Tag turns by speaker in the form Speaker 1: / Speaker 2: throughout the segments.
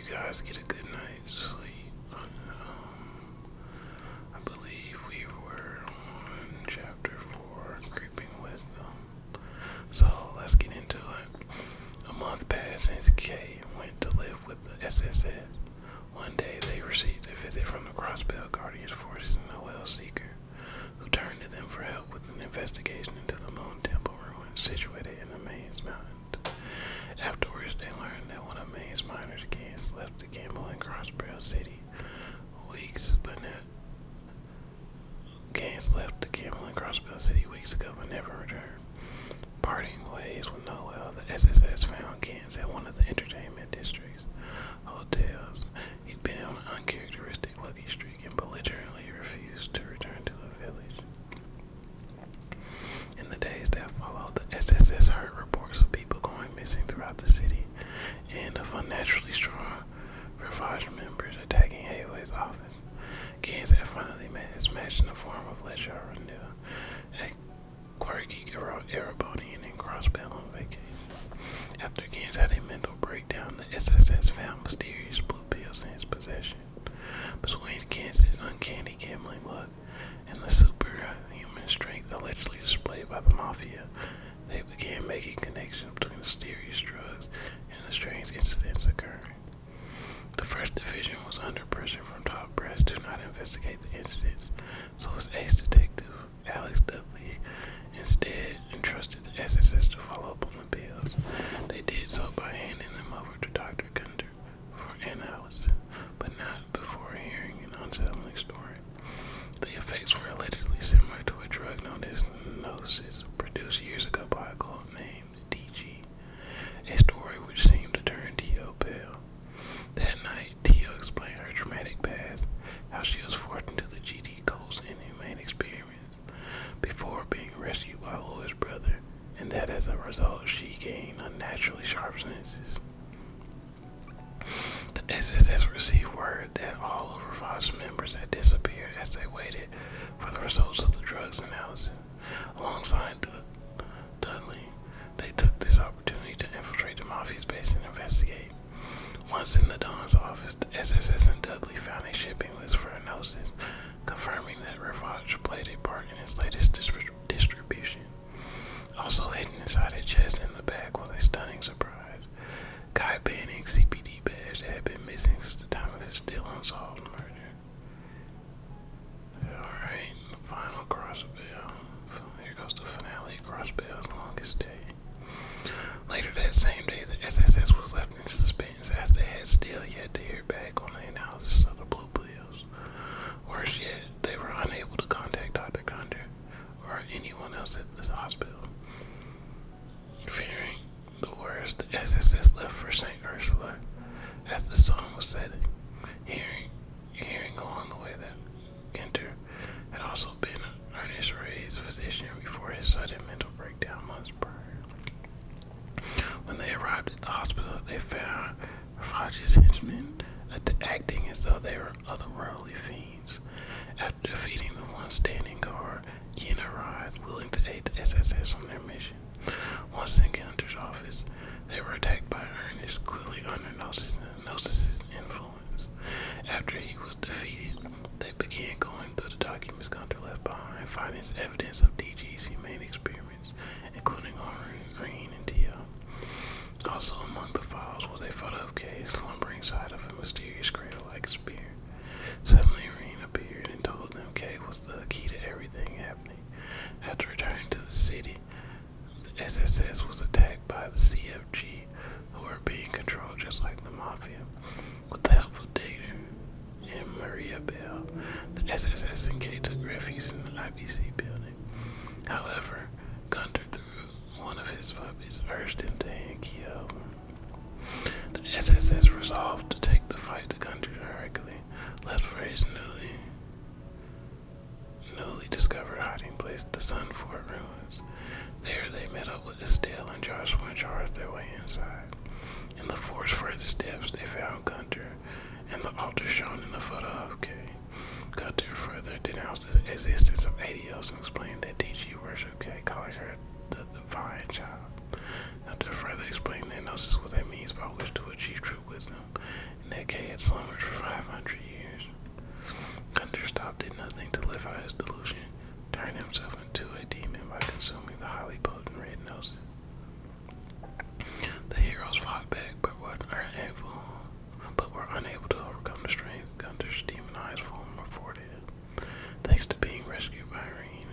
Speaker 1: you guys get a good night's sleep. I believe we were on chapter 4, Creeping Wisdom. So let's get into it. A month passed since Kay went to live with the SSS. One day they received a visit from the Crossbell Guardians Forces Noel Seeker, who turned to them for help with an investigation into the Moon Temple ruins situated in the Mains Mountains. Afterwards, they learned that one of Maine's miners, Gans, left the Gamble in Crossbell City weeks, but not Gans left the Gamble in Crossbell City weeks ago but never returned. Parting ways with Noel, the SSS found Gans at one of the entertainment district's hotels. He'd been on an uncharacteristic lucky streak and belligerently refused to return to the village. In the days that followed, the SSS heard reports of people going missing throughout the city and of unnaturally strong Ravage members attacking Hayway's office. Gans had finally met his match in the form of Ledger Arundel, a quirky Erebonian in Crossbell on vacation. After Gans had a mental breakdown, the SSS found mysterious blue pills in his possession. Between Gans's uncanny gambling luck and the superhuman strength allegedly displayed by the Mafia, they began making connections between mysterious drugs and the strange incidents occurring. The First Division was under pressure from top brass to not investigate the incidents, so its ace detective, Alex Dudley, instead entrusted the SSS to follow up on the bills. They did so by handing them over to Dr. Gunter for analysis, but not before hearing an unsettling story. The effects were allegedly similar to a drug known as Gnosis, produced years ago by a cult named DG, a story which seemed to turn Tio pale. That night, Tio explained her traumatic past, how she was forced into the GD Colt's inhumane experiment before being rescued by Lloyd's brother, and that as a result she gained unnaturally sharp senses. The SSS received word that all of Ravage's members had disappeared as they waited for the results of the drugs analysis. Alongside Dudley, they took this opportunity to infiltrate the Mafia's base and investigate. Once in the Don's office, the SSS and Dudley found a shipping list for Gnosis, confirming that Ravage played a part in its latest distribution. Also hidden inside a chest in the bag was a stunning surprise. Guy Banning's CPD badge that had been missing since the time of his still unsolved murder. Alright, final Crossbell. Here goes the finale of Crossbell's longest day. Later that same day, the SSS was left in suspense as they had still yet to hear back on the analysis of the blue pills. Worse yet, they were unable to contact Dr. Gunter or anyone else at this hospital. Fearing the worst, the SSS left for St. Ursula as the sun was setting, hearing along the way that Gunter had also been Ernest Ray's physician before his sudden mental breakdown months prior. When they arrived at the hospital, they found Ravage's henchmen acting as though they were otherworldly fiends. After defeating the one standing guard, Yin arrived, willing to aid the SSS on their mission. Once in Gunter's office, they were attacked by Ernest, clearly under Gnosis' influence. After he was defeated, they began going through the documents Gunter left behind, finding evidence of DG's humane experiments, including on Reen and Tio. Also among the files was a photo of Kay slumbering inside of a mysterious cradle-like spear. Suddenly, Reen appeared and told them Kay was the key to everything happening. After returning to the city, the SSS was attacked by the CFG, who were being controlled just like the Mafia. With the help of Data and Maria Bell, the SSS and Kay took refuge in the IBC building. However, Gunter, through one of his puppets, urged him to hand Key over. The SSS resolved to take the fight to Gunter directly, left for his newly discovered hiding place, the Sun Fort ruins. There they met up with Estelle and Joshua and charged their way inside. In the fort's further steps, they found Gunter and the altar shown in the photo of Kay. Gunter further denounced the existence of ADOs and explained that DG worshipped Kay, calling her the divine child. Gunter further explained that Gnosis was a means by which to achieve true wisdom, and that AK had slumbered for 500 years. Gunter stopped at nothing to live out his delusion, turning himself into a demon by consuming the highly potent red noses. The heroes fought back, but were unable to overcome the strength Gunter's demonized form afforded. Thanks to being rescued by Irene,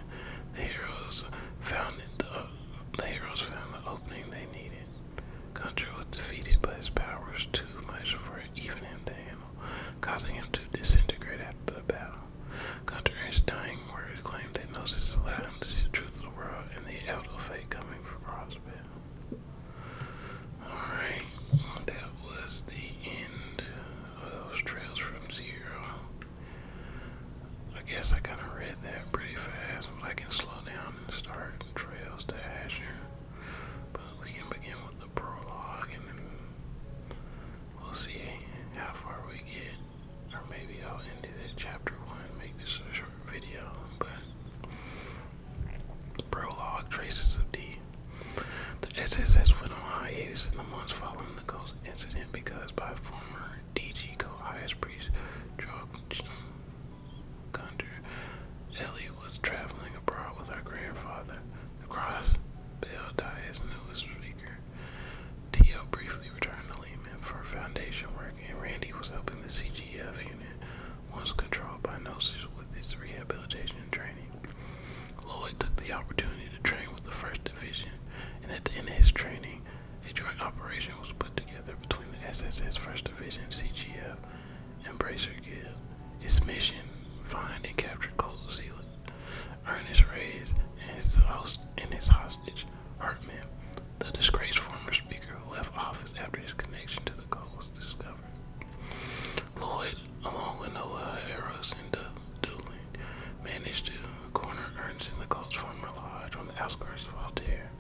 Speaker 1: the heroes found the opening they needed. Gunter was defeated, but his power was too much for even him to handle, causing him to disintegrate after the battle. Gunter, in his dying words, claimed that Gnosis allowed him to see the truth of the world and the inevitable fate coming for Crossbell. Alright, that was the end of Trails from Zero. I guess I kind of read that pretty fast, but I can slow down and start Trails to Azure. But we can begin with the prologue and then we'll see how far we get. Or maybe I'll end it at chapter 1, make this a short video. But prologue, Traces of D. The SSS went on hiatus in the months following the Ghost incident because by former DG co-highest priest Gunter, Ellie was traveling abroad with her grandfather. The Crossbell Diet's newest speaker. Tio briefly returned to Lehman for foundation work, and Randy was helping the CGF unit, once controlled by Gnosis, with its rehabilitation and training. Lloyd took the opportunity to train with the 1st Division, and at the end of his training, a joint operation was put together between the SSS 1st Division, CGF, and Bracer Guild. Its mission: find and capture Colt Zealot, Ernest Reyes, and his hostage, Hartman, the disgraced former speaker who left office after his connection to the cult was discovered. Lloyd, along with Noah Harris and Doolin, managed to corner Ernst in the cult's former lodge on the outskirts of Altair,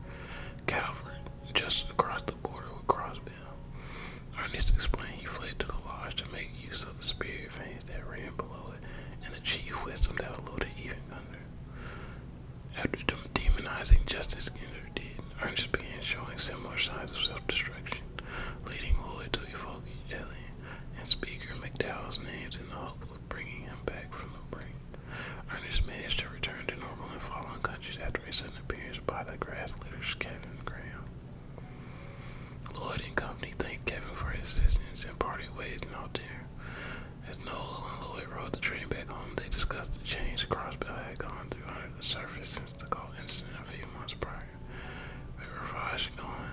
Speaker 1: Calvert, just across the border with Crossbell. Ernest explained he fled to the lodge to make use of the spirit veins that ran below it and achieve wisdom that eluded even Gunter. After demonizing Justice Ginter did, Ernest began showing similar signs of self-destruction, leading Lloyd to evoke Ellie and Speaker McDowell's names in the hope of bringing him back from the brink. Ernest managed to return to normal and following countries after a sudden appearance by the grass litter's Kevin Graham. Lloyd and company thanked Kevin for his assistance and parted ways in Altair. As Noel and Lloyd rode the train back home, they discussed the change Crossbell had gone through under the surface since the cult incident a few months prior. Ravage gone,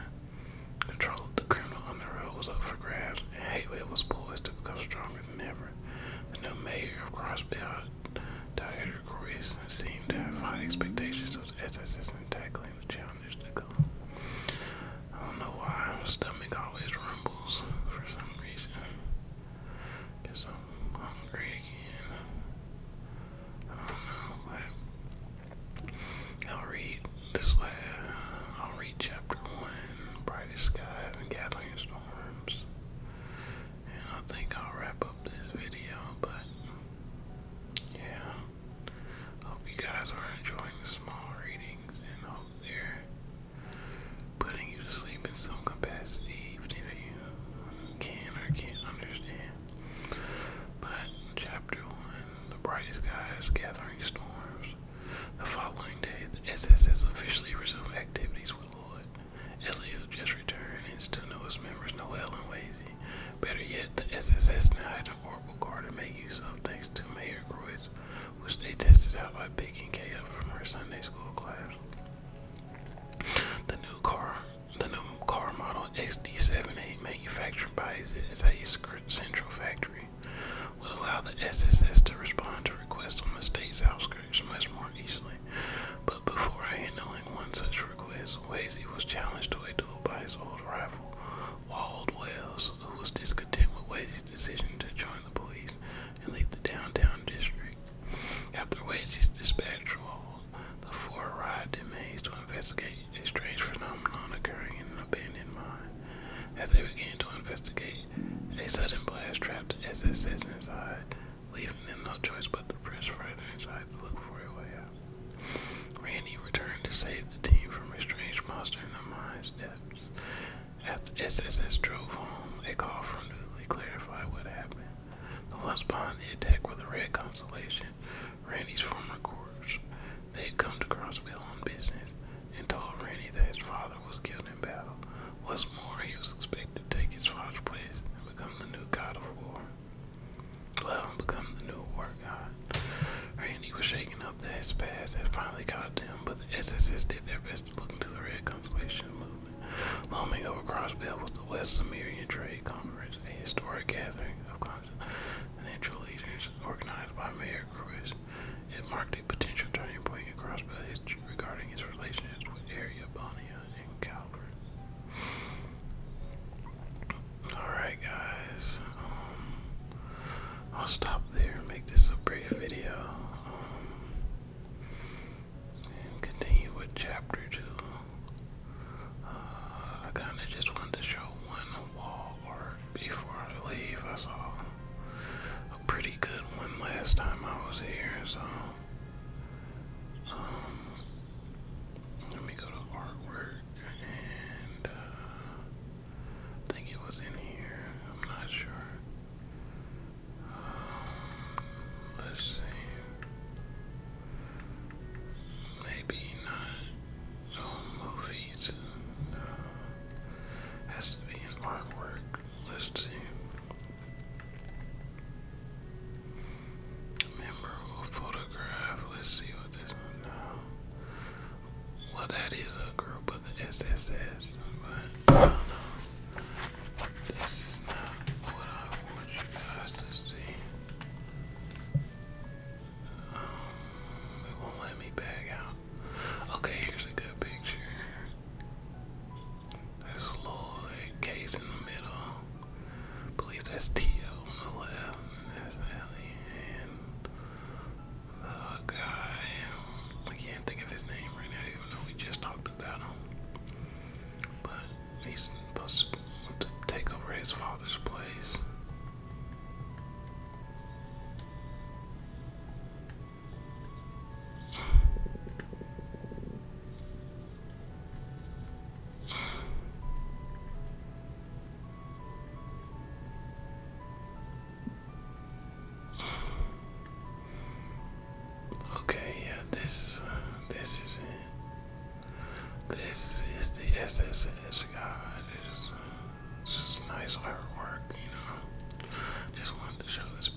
Speaker 1: control of the criminal on the road was up for grabs, and Hateway was poised to become stronger than ever. The new mayor of Crossbell, Dieter Croix, seemed to have high expectations of SSS in tackling the challenges to come. I don't know why my stomach always rumbles for some reason. Guess I'm hungry again. I don't know, but I'll read I'll read chapter 1, Brightest Skies and Gathering Storms, and I think I'll wrap up this video, but yeah, hope you guys are enjoying the small readings and hope they're putting you to sleep in some capacity, even if you can or can't understand. But chapter 1, The Brightest Skies, Gathering Storms. The following day, the SSS officially resumed activities with Lloyd, Ellie, who just returned, and its 2 newest members, Noel and Wazy. Better yet, the SSS now had an Oracle card to make use of thanks to Mayor Croix, which they tested out by picking Kay up from her Sunday school class. The new car model XD78, manufactured by Zay's Central Factory, would allow the SSS to respond to requests on the state's outskirts much more easily. But before handling one such request, Wazy was challenged to a duel by his old rival, Wald Wells, who was discontent with Wazy's decision to join the police and leave the downtown district. After Wazy's dispatch role, the 4 arrived in Maze to investigate a strange phenomenon occurring in an abandoned mine. As they began to investigate, a sudden blast trapped the SSS inside, leaving them no choice but to press further inside to look for a way out. Randy returned to save the team from a strange monster in the mine's depths. As the SSS drove home, a call from Dooley clarified what had consolation, Randy's former corpse. They had come to Crossville on business and told Randy that his father was killed in battle. What's more, he was expected to take his father's place and become the new god of war. Well, become the new war god. Randy was shaken up that his past had finally caught them, but the SSS did their best to look into the Red Constellation movement. Looming over Crossville was the West Sumerian Trade Conference, a historic gathering of continental leaders organized by Mayor Cruz. It marked a potential turning point in Crossville history regarding its relationships with Area Bonia and Calvert. Alright guys, I'll stop there and make this a brief video and continue with chapter 2. I kinda just wanted to show one wall art before I leave. I saw a pretty good one last time I was here, so let me go to artwork and I think it was in here. I'm not sure. Let's see. Maybe not. Movies. Has to be in artwork. Let's see. Memorable photograph. Let's see what this one now. Well, that is a group of the SSS, but I don't know. This is not what I want you guys to see. It won't let me back out. Okay, here's a good picture. There's Lloyd, Case in the middle. I believe that's Tio on the left, and that's Ellie, and the guy. I can't think of his name right now, even though we just talked about him. But he's supposed to take over his father's place. Okay, yeah, this is it. This is the SSS, guys. This is nice artwork, you know. Just wanted to show this